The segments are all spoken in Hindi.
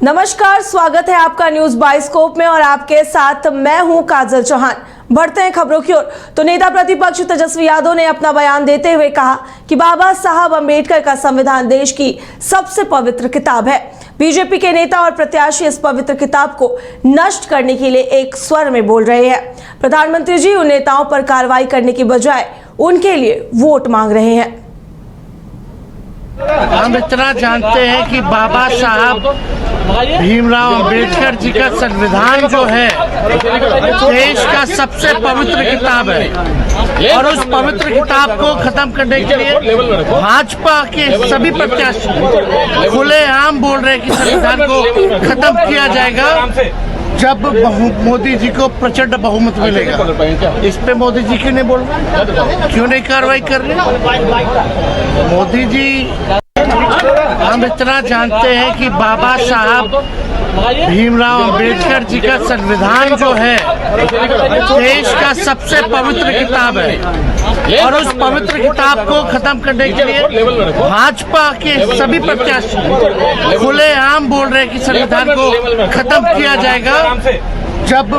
नमस्कार, स्वागत है आपका न्यूज बाइस्कोप में और आपके साथ मैं हूं काजल चौहान। बढ़ते हैं खबरों की ओर। तो नेता प्रतिपक्ष तेजस्वी यादव ने अपना बयान देते हुए कहा कि बाबा साहब अंबेडकर का संविधान देश की सबसे पवित्र किताब है। बीजेपी के नेता और प्रत्याशी इस पवित्र किताब को नष्ट करने के लिए एक स्वर में बोल रहे हैं। प्रधानमंत्री जी उन नेताओं पर कार्रवाई करने की बजाय उनके लिए वोट मांग रहे हैं। हम इतना जानते हैं कि बाबा साहब भीमराव अंबेडकर जी का संविधान जो है देश का सबसे पवित्र किताब है और उस पवित्र किताब को खत्म करने के लिए भाजपा के सभी प्रत्याशी खुलेआम बोल रहे हैं कि संविधान को खत्म किया जाएगा जब मोदी जी को प्रचंड बहुमत मिलेगा। इस पे मोदी जी क्यों नहीं बोल रहे, क्यों नहीं कार्रवाई कर रहे? मोदी जी, हम इतना जानते हैं कि बाबा साहब भीमराव अंबेडकर जी का संविधान जो है देश का सबसे पवित्र किताब है और उस पवित्र किताब को खत्म करने के लिए भाजपा के सभी प्रत्याशी खुलेआम बोल रहे हैं कि संविधान को खत्म किया जाएगा जब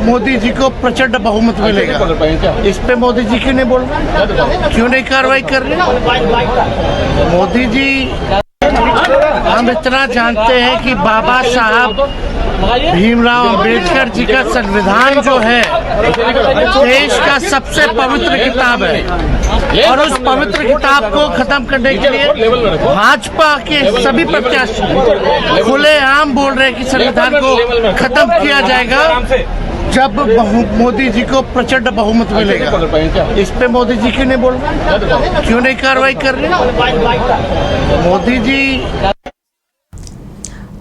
मोदी जी को प्रचंड बहुमत मिलेगा। इस पे मोदी जी क्यों नहीं बोल रहे, क्यों नहीं कार्रवाई कर रहे? मोदी जी, हम इतना जानते हैं कि बाबा साहब भीमराव अंबेडकर जी का संविधान जो है देश का सबसे पवित्र किताब है और उस पवित्र किताब को खत्म करने के लिए भाजपा के सभी प्रत्याशी खुलेआम बोल रहे हैं कि संविधान को खत्म किया जाएगा जब मोदी जी को प्रचंड बहुमत मिलेगा। इस पे मोदी जी क्यों नहीं बोल रहे, क्यों नहीं कार्रवाई कर रहे? मोदी जी।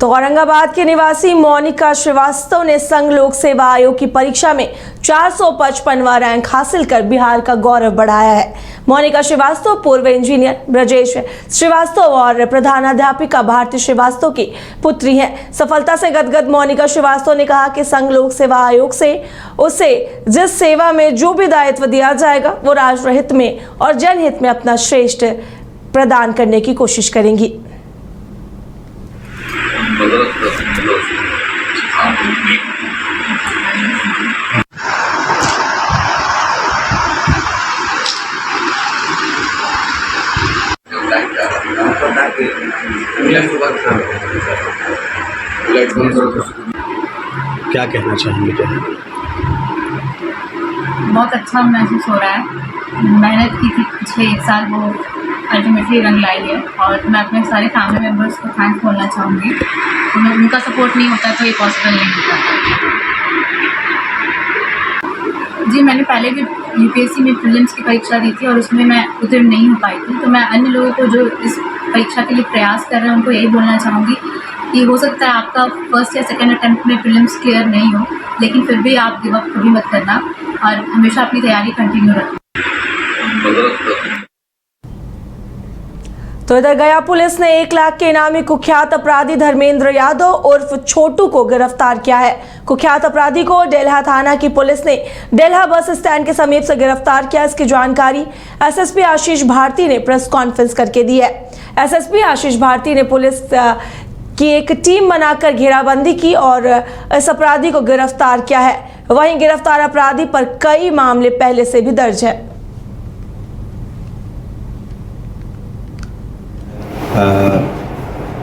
तो औरंगाबाद के निवासी मोनिका श्रीवास्तव ने संघ लोक सेवा आयोग की परीक्षा में 455वां रैंक हासिल कर बिहार का गौरव बढ़ाया है। मोनिका श्रीवास्तव पूर्व इंजीनियर ब्रजेश श्रीवास्तव और प्रधानाध्यापिका भारती श्रीवास्तव की पुत्री हैं। सफलता से गदगद मोनिका श्रीवास्तव ने कहा कि संघ लोक सेवा आयोग से उसे जिस सेवा में जो भी दायित्व दिया जाएगा वो राष्ट्रहित में और जनहित में अपना श्रेष्ठ प्रदान करने की कोशिश करेंगी। क्या कहना चाहेंगे? बहुत अच्छा महसूस हो रहा है। मेहनत की थी पिछले 1 साल, वो अल्टीमेटली रंग लाई है और मैं अपने सारे फैमिली मेम्बर्स को थैंक्स बोलना चाहूँगी। उनका सपोर्ट नहीं होता तो ये पॉसिबल नहीं होता। जी, मैंने पहले भी यूपीएससी में प्रीलिम्स की परीक्षा दी थी और उसमें मैं उत्तीर्ण नहीं हो पाई थी। तो मैं अन्य लोगों को जो इस परीक्षा के लिए प्रयास कर रहे हैं उनको यही बोलना चाहूँगी कि हो सकता है आपका फर्स्ट या सेकेंड अटेम्प्ट में प्रीलिम्स क्लियर नहीं हो, लेकिन फिर भी आप गिव अप कभी मत करना और हमेशा अपनी तैयारी कंटिन्यू रखना। तो इधर गया पुलिस ने 1 लाख के इनामी कुख्यात अपराधी धर्मेंद्र यादव उर्फ छोटू को गिरफ्तार किया है। कुख्यात अपराधी को डेल्हा थाना की पुलिस ने डेल्हा बस स्टैंड के समीप से गिरफ्तार किया। इसकी जानकारी एसएसपी आशीष भारती ने प्रेस कॉन्फ्रेंस करके दी है। एसएसपी आशीष भारती ने पुलिस की एक टीम बनाकर घेराबंदी की और इस अपराधी को गिरफ्तार किया है। वहीं गिरफ्तार अपराधी पर कई मामले पहले से भी दर्ज है।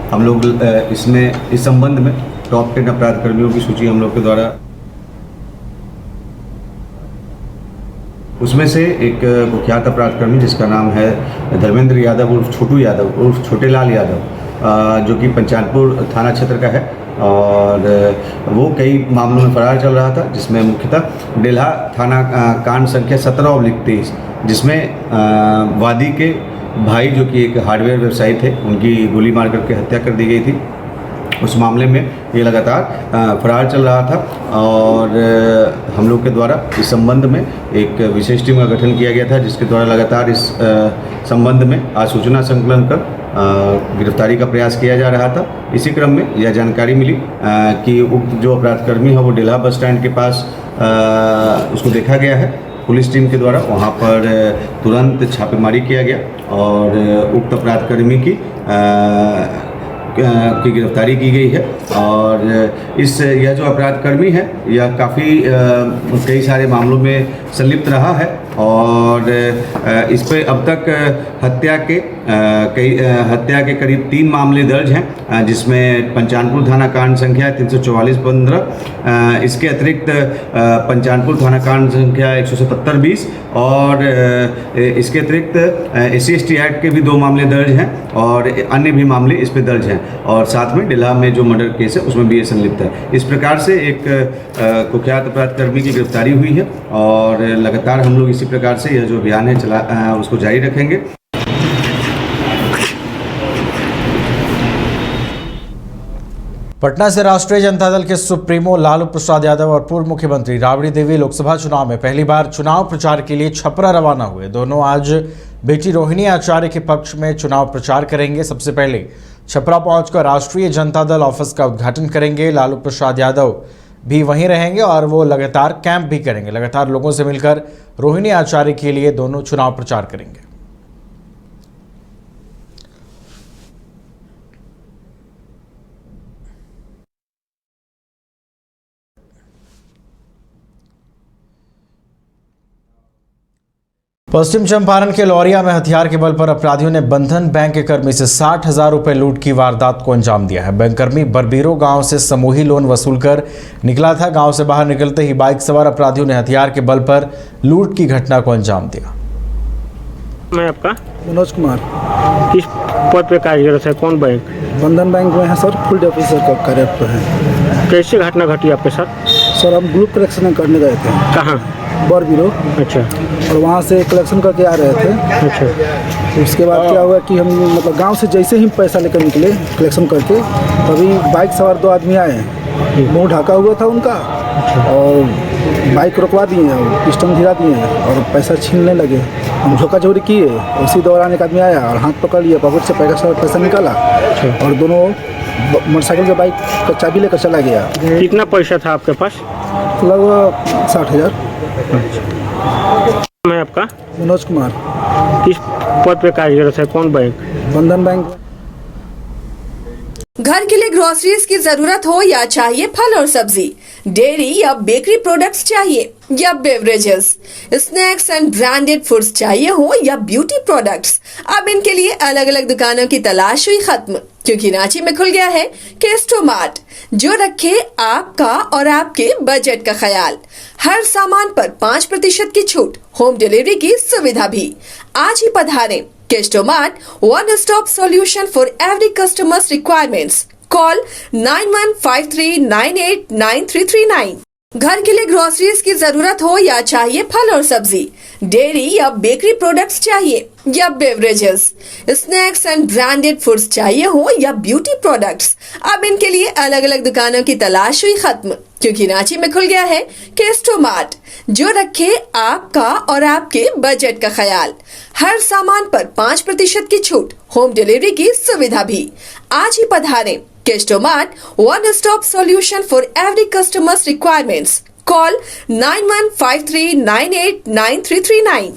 हम लोग इसमें इस संबंध में टॉप 10 अपराध कर्मियों की सूची हम लोग के द्वारा, उसमें से एक कुख्यात अपराध कर्मी जिसका नाम है धर्मेंद्र यादव उर्फ छोटू यादव उर्फ छोटेलाल यादव, जो कि पंचायतपुर थाना क्षेत्र का है और वो कई मामलों में फरार चल रहा था, जिसमें मुख्यतः डेल्हा थाना कांड संख्या 17/23 जिसमें वादी के भाई जो कि एक हार्डवेयर व्यवसायी थे, उनकी गोली मार करके हत्या कर दी गई थी। उस मामले में ये लगातार फरार चल रहा था और हम लोग के द्वारा इस संबंध में एक विशेष टीम का गठन किया गया था, जिसके द्वारा लगातार इस संबंध में आज सूचना संकलन कर गिरफ्तारी का प्रयास किया जा रहा था। इसी क्रम में यह जानकारी मिली कि उक्त जो अपराधकर्मी है वो डेल्हा बस स्टैंड के पास उसको देखा गया है। पुलिस टीम के द्वारा वहां पर तुरंत छापेमारी किया गया और उक्त अपराधकर्मी की गिरफ्तारी की गई है। और यह जो अपराध कर्मी है यह काफ़ी कई सारे मामलों में संलिप्त रहा है और इस पर अब तक हत्या के करीब 3 मामले दर्ज हैं, जिसमें पंचानपुर थाना कांड संख्या 344-15, इसके अतिरिक्त पंचानपुर थाना कांड संख्या 177-20 और इसके अतिरिक्त SC/ST एक्ट के भी 2 मामले दर्ज हैं और अन्य भी मामले इस पे दर्ज हैं और साथ में डिल्हा में जो मर्डर केस है उसमें भी ये संलिप्त है। इस प्रकार से एक कुख्यात अपराध कर्मी की गिरफ्तारी हुई है और लगातार हम लोग इसी प्रकार से यह जो अभियान है उसको जारी रखेंगे। पटना से राष्ट्रीय जनता दल के सुप्रीमो लालू प्रसाद यादव और पूर्व मुख्यमंत्री राबड़ी देवी लोकसभा चुनाव में पहली बार चुनाव प्रचार के लिए छपरा रवाना हुए। दोनों आज बेटी रोहिणी आचार्य के पक्ष में चुनाव प्रचार करेंगे। सबसे पहले छपरा पहुंचकर राष्ट्रीय जनता दल ऑफिस का उद्घाटन करेंगे। लालू प्रसाद यादव भी वहीं रहेंगे और वो लगातार कैंप भी करेंगे। लगातार लोगों से मिलकर रोहिणी आचार्य के लिए दोनों चुनाव प्रचार करेंगे। पश्चिम चंपारण के लौरिया में हथियार के बल पर अपराधियों ने बंधन बैंक के कर्मी से 60,000 रुपए लूट की वारदात को अंजाम दिया है। बैंक कर्मी बरबीरो गांव से समूही लोन वसूलकर निकला था। गांव से बाहर निकलते ही बाइक सवार अपराधियों ने हथियार के बल पर लूट की घटना को अंजाम दिया। मैं आपका मनोज कुमार, किस पद पे कार्यरत है? कौन बैंक? बंधन बैंक में है सर, फील्ड ऑफिसर का कार्यरत है। कैसे घटना घटी आपके साथ? सर हम ग्रुप कलेक्शन करने गए थे। कहाँ? बरबीरो। अच्छा। और वहाँ से कलेक्शन करके आ रहे थे। अच्छा। उसके बाद क्या हुआ कि हम मतलब गांव से जैसे ही पैसा लेकर निकले कलेक्शन करके, तभी बाइक सवार 2 आदमी आए, मुंह ढका हुआ था उनका और बाइक रुकवा दिए और पिस्टन गिरा दिए और पैसा छीनने लगे। हम झोंका झोरी किए, उसी दौरान एक आदमी आया और हाथ पकड़ लिया, पॉकेट से पैसा निकाला और दोनों मोटरसाइकिल के बाइक का चाबी लेकर चला गया। कितना पैसा था आपके पास? लगभग 60,000। मैं आपका मनोज कुमार, किस पद पे कार्यरत है? कौन बैंक? बंधन बैंक। घर के लिए ग्रोसरीज की जरूरत हो या चाहिए फल और सब्जी, डेयरी या बेकरी प्रोडक्ट्स चाहिए या beverages, snacks and branded foods चाहिए हो या ब्यूटी प्रोडक्ट्स, अब इनके लिए अलग अलग दुकानों की तलाश हुई खत्म, क्योंकि रांची में खुल गया है केस्टो मार्ट, जो रखे आपका और आपके बजट का ख्याल। हर सामान पर 5% की छूट, होम डिलीवरी की सुविधा भी। आज ही पधारें Kesto Mart, one stop solution for every customer's requirements. Call 9153989339। घर के लिए ग्रोसरीज की जरूरत हो या चाहिए फल और सब्जी, डेयरी या बेकरी प्रोडक्ट्स चाहिए या beverages, snacks and branded foods चाहिए हो या ब्यूटी प्रोडक्ट्स, अब इनके लिए अलग अलग दुकानों की तलाश हुई खत्म, क्योंकि रांची में खुल गया है केस्टो मार्ट, जो रखे आपका और आपके बजट का ख्याल। हर सामान पर 5% की छूट, होम डिलीवरी की सुविधा भी। आज ही पधारें Kesto Mart, one stop solution for every customer's requirements. Call 9153989339।